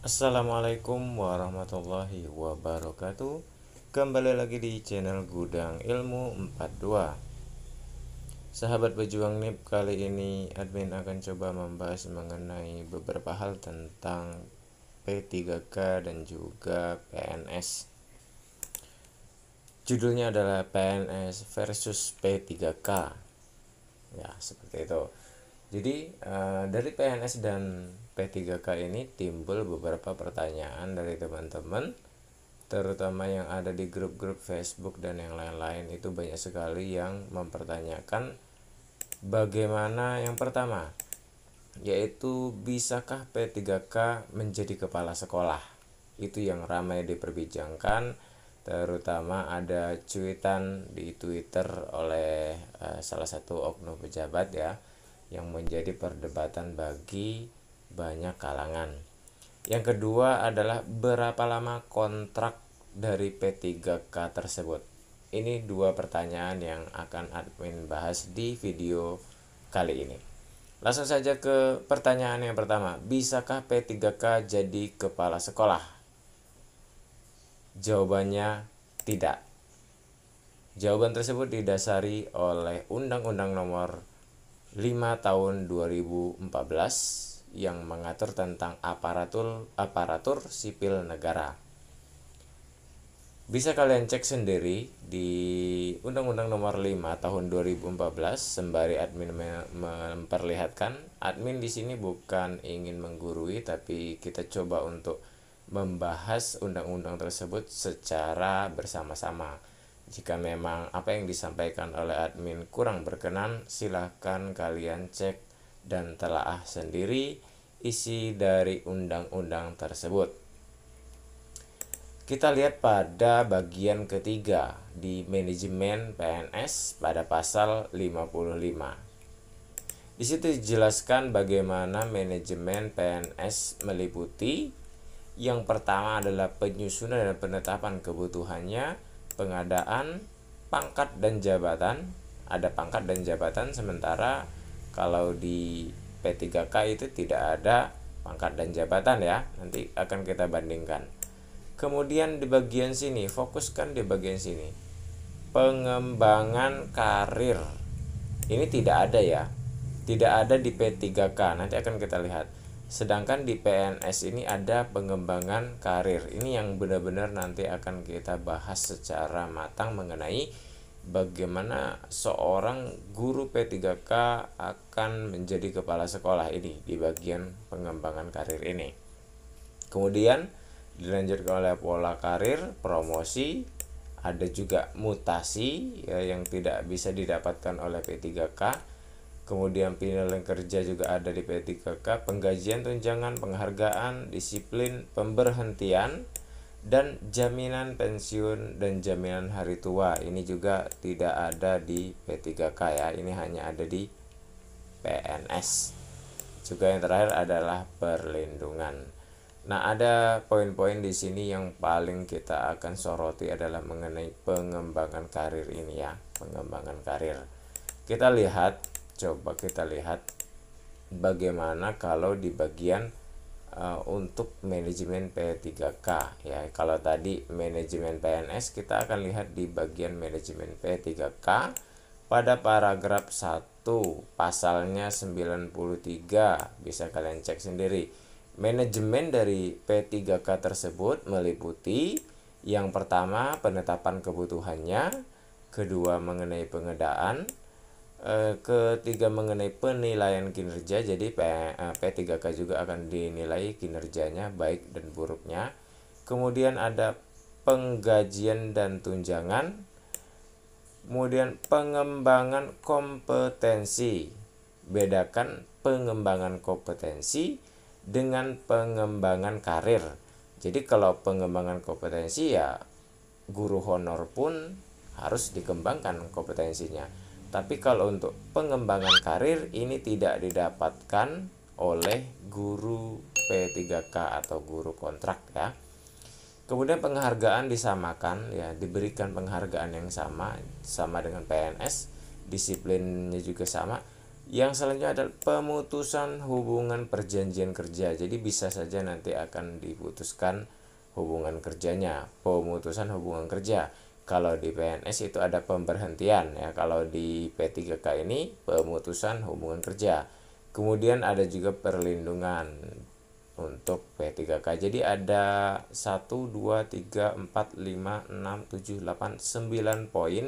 Assalamualaikum warahmatullahi wabarakatuh. Kembali lagi di channel Gudang Ilmu 42. Sahabat pejuang NIP, kali ini admin akan coba membahas mengenai beberapa hal tentang P3K dan juga PNS. Judulnya adalah PNS versus P3K. Ya, seperti itu. Jadi dari PNS dan P3K ini timbul beberapa pertanyaan dari teman-teman, terutama yang ada di grup-grup Facebook dan yang lain-lain. Itu banyak sekali yang mempertanyakan bagaimana, yang pertama yaitu bisakah P3K menjadi kepala sekolah. Itu yang ramai diperbincangkan, terutama ada cuitan di Twitter oleh salah satu oknum pejabat ya, yang menjadi perdebatan bagi banyak kalangan. Yang kedua adalah berapa lama kontrak dari P3K tersebut. Ini dua pertanyaan yang akan admin bahas di video kali ini. Langsung saja ke pertanyaan yang pertama. Bisakah P3K jadi kepala sekolah? Jawabannya tidak. Jawaban tersebut didasari oleh Undang-Undang Nomor 5 Tahun 2014 yang mengatur tentang aparatur sipil negara. Bisa kalian cek sendiri di Undang-Undang Nomor 5 Tahun 2014 sembari admin memperlihatkan. Admin di sini bukan ingin menggurui, tapi kita coba untuk membahas undang-undang tersebut secara bersama-sama. Jika memang apa yang disampaikan oleh admin kurang berkenan, silahkan kalian cek dan telaah sendiri isi dari undang-undang tersebut. Kita lihat pada bagian ketiga di manajemen PNS pada pasal 55. Di situ dijelaskan bagaimana manajemen PNS meliputi yang pertama adalah penyusunan dan penetapan kebutuhannya, pengadaan, pangkat dan jabatan. Ada pangkat dan jabatan, sementara kalau di P3K itu tidak ada pangkat dan jabatan ya. Nanti akan kita bandingkan. Kemudian di bagian sini, fokuskan di bagian sini. Pengembangan karir. Ini tidak ada ya. Tidak ada di P3K. Nanti akan kita lihat. Sedangkan di PNS ini ada pengembangan karir. Ini yang benar-benar nanti akan kita bahas secara matang mengenai bagaimana seorang guru P3K akan menjadi kepala sekolah ini di bagian pengembangan karir ini. Kemudian dilanjutkan oleh pola karir, promosi, ada juga mutasi ya, yang tidak bisa didapatkan oleh P3K. Kemudian penilaian kerja juga ada di P3K, penggajian, tunjangan, penghargaan, disiplin, pemberhentian, dan jaminan pensiun dan jaminan hari tua. Ini juga tidak ada di P3K ya, ini hanya ada di PNS. Juga yang terakhir adalah perlindungan. Nah, ada poin-poin di sini yang paling kita akan soroti adalah mengenai pengembangan karir ini ya, pengembangan karir. Coba kita lihat bagaimana kalau di bagian untuk manajemen P3K ya. Kalau tadi manajemen PNS, kita akan lihat di bagian manajemen P3K pada paragraf 1 pasalnya 93. Bisa kalian cek sendiri. Manajemen dari P3K tersebut meliputi yang pertama penetapan kebutuhannya, kedua mengenai pengadaan, ketiga mengenai penilaian kinerja. Jadi P3K juga akan dinilai kinerjanya baik dan buruknya. Kemudian ada penggajian dan tunjangan. Kemudian pengembangan kompetensi. Bedakan pengembangan kompetensi dengan pengembangan karir. Jadi kalau pengembangan kompetensi ya guru honor pun harus dikembangkan kompetensinya. Tapi kalau untuk pengembangan karir ini tidak didapatkan oleh guru P3K atau guru kontrak ya. Kemudian penghargaan disamakan ya, diberikan penghargaan yang sama dengan PNS, disiplinnya juga sama. Yang selanjutnya adalah pemutusan hubungan perjanjian kerja. Jadi bisa saja nanti akan diputuskan hubungan kerjanya, pemutusan hubungan kerja. Kalau di PNS itu ada pemberhentian ya. Kalau di P3K ini pemutusan hubungan kerja. Kemudian ada juga perlindungan untuk P3K. Jadi ada 1 2 3 4 5 6 7 8 9 poin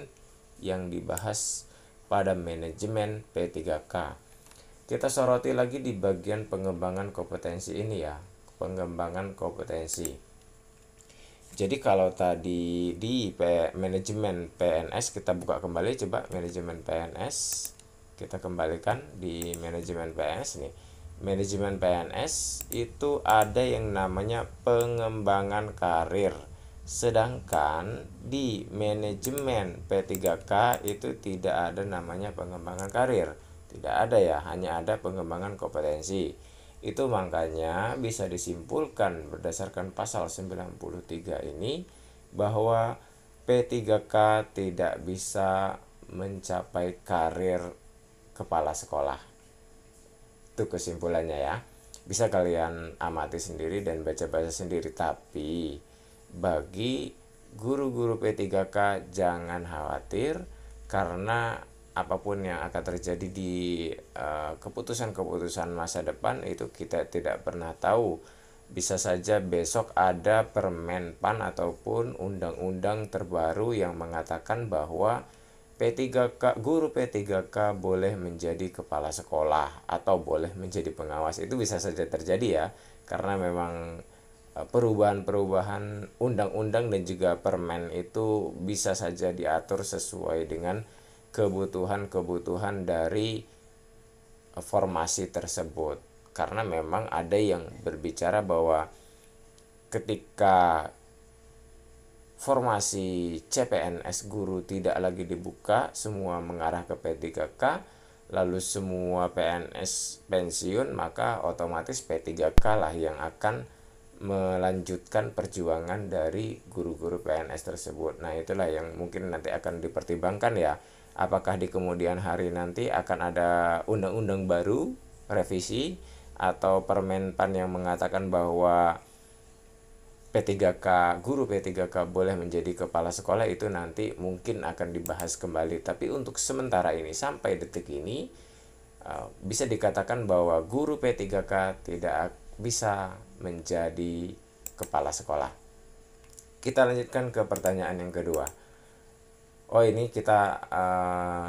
yang dibahas pada manajemen P3K. Kita soroti lagi di bagian pengembangan kompetensi ini ya, pengembangan kompetensi. Jadi kalau tadi di manajemen PNS, kita buka kembali coba manajemen PNS. Kita kembalikan di manajemen PNS nih. Manajemen PNS itu ada yang namanya pengembangan karir. Sedangkan di manajemen P3K itu tidak ada namanya pengembangan karir. Tidak ada ya, hanya ada pengembangan kompetensi. Itu makanya bisa disimpulkan berdasarkan pasal 93 ini bahwa P3K tidak bisa mencapai karir kepala sekolah. Itu kesimpulannya ya. Bisa kalian amati sendiri dan baca-baca sendiri. Tapi bagi guru-guru P3K jangan khawatir, karena apapun yang akan terjadi di keputusan-keputusan masa depan itu kita tidak pernah tahu. Bisa saja besok ada Permenpan ataupun undang-undang terbaru yang mengatakan bahwa P3K, guru P3K boleh menjadi kepala sekolah atau boleh menjadi pengawas. Itu bisa saja terjadi ya, karena memang perubahan-perubahan undang-undang dan juga permen itu bisa saja diatur sesuai dengan kebutuhan-kebutuhan dari formasi tersebut. Karena memang ada yang berbicara bahwa ketika formasi CPNS guru tidak lagi dibuka, semua mengarah ke P3K, lalu semua PNS pensiun, maka otomatis P3K lah yang akan melanjutkan perjuangan dari guru-guru PNS tersebut. Nah, itulah yang mungkin nanti akan dipertimbangkan ya. Apakah di kemudian hari nanti akan ada undang-undang baru, revisi, atau Permenpan yang mengatakan bahwa P3K, guru P3K boleh menjadi kepala sekolah, itu nanti mungkin akan dibahas kembali. Tapi untuk sementara ini, sampai detik ini, bisa dikatakan bahwa guru P3K tidak bisa menjadi kepala sekolah. Kita lanjutkan ke pertanyaan yang kedua. Oh, ini kita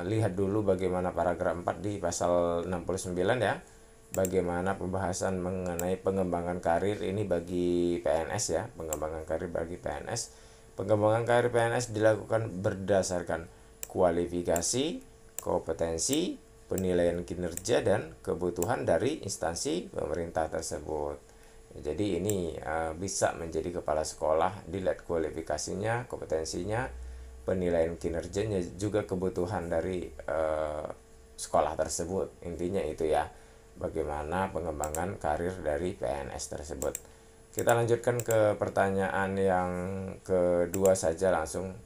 lihat dulu bagaimana paragraf 4 di pasal 69 ya. Bagaimana pembahasan mengenai pengembangan karir ini bagi PNS ya, pengembangan karir bagi PNS. Pengembangan karir PNS dilakukan berdasarkan kualifikasi, kompetensi, penilaian kinerja dan kebutuhan dari instansi pemerintah tersebut. Jadi ini bisa menjadi kepala sekolah dilihat kualifikasinya, kompetensinya, penilaian kinerjanya, juga kebutuhan dari sekolah tersebut. Intinya itu ya, bagaimana pengembangan karir dari PNS tersebut. Kita lanjutkan ke pertanyaan yang kedua saja langsung.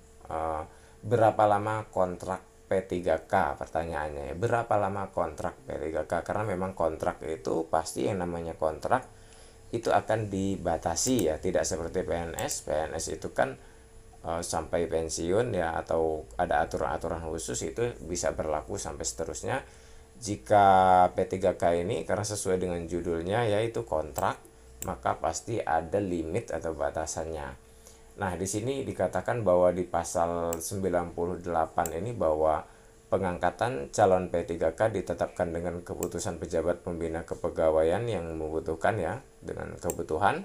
Berapa lama kontrak P3K? Pertanyaannya, berapa lama kontrak P3K? Karena memang kontrak itu pasti, yang namanya kontrak itu akan dibatasi ya, tidak seperti PNS. PNS itu kan sampai pensiun ya, atau ada aturan-aturan khusus, itu bisa berlaku sampai seterusnya. Jika P3K ini, karena sesuai dengan judulnya yaitu kontrak, maka pasti ada limit atau batasannya. Nah, di sini dikatakan bahwa di pasal 98 ini bahwa pengangkatan calon P3K ditetapkan dengan keputusan pejabat pembina kepegawaian yang membutuhkan ya, dengan kebutuhan.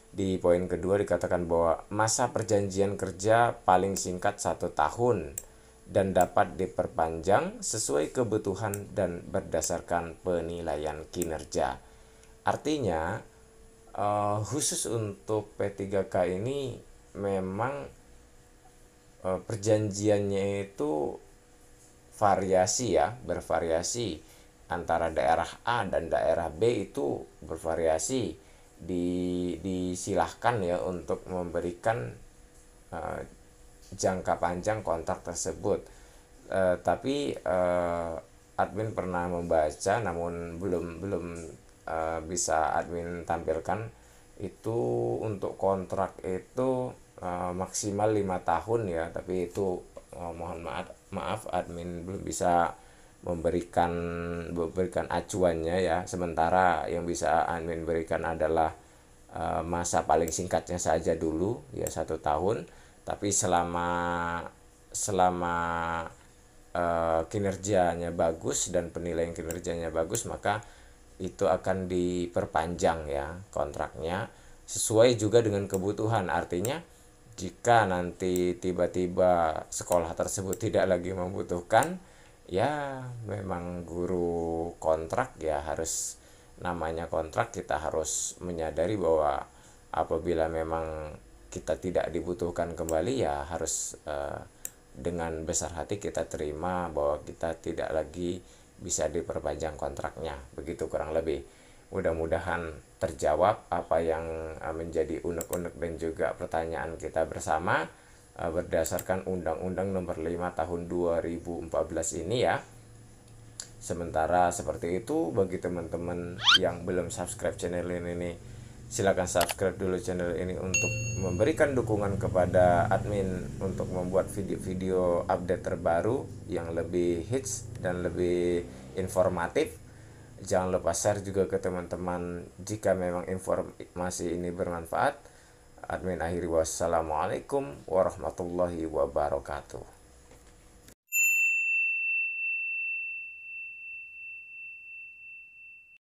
Di poin kedua dikatakan bahwa masa perjanjian kerja paling singkat 1 tahun dan dapat diperpanjang sesuai kebutuhan dan berdasarkan penilaian kinerja. Artinya khusus untuk P3K ini memang perjanjiannya itu variasi ya, bervariasi antara daerah A dan daerah B, itu bervariasi. Disilahkan ya untuk memberikan jangka panjang kontrak tersebut. Tapi admin pernah membaca, namun belum bisa admin tampilkan. Itu untuk kontrak itu maksimal 5 tahun ya, tapi itu mohon maaf admin belum bisa memberikan acuannya ya. Sementara yang bisa admin berikan adalah masa paling singkatnya saja dulu ya 1 tahun, tapi selama kinerjanya bagus dan penilaian kinerjanya bagus, maka itu akan diperpanjang ya kontraknya sesuai juga dengan kebutuhan. Artinya jika nanti tiba-tiba sekolah tersebut tidak lagi membutuhkan, ya memang guru kontrak ya harus, namanya kontrak, kita harus menyadari bahwa apabila memang kita tidak dibutuhkan kembali ya harus dengan besar hati kita terima bahwa kita tidak lagi bisa diperpanjang kontraknya. Begitu kurang lebih. Mudah-mudahan terjawab apa yang menjadi unek-unek dan juga pertanyaan kita bersama berdasarkan Undang-Undang Nomor 5 Tahun 2014 ini ya. Sementara seperti itu, bagi teman-teman yang belum subscribe channel ini, silakan subscribe dulu channel ini untuk memberikan dukungan kepada admin untuk membuat video-video update terbaru yang lebih hits dan lebih informatif. Jangan lupa share juga ke teman-teman jika memang informasi ini bermanfaat. Admin akhiri, wassalamualaikum warahmatullahi wabarakatuh.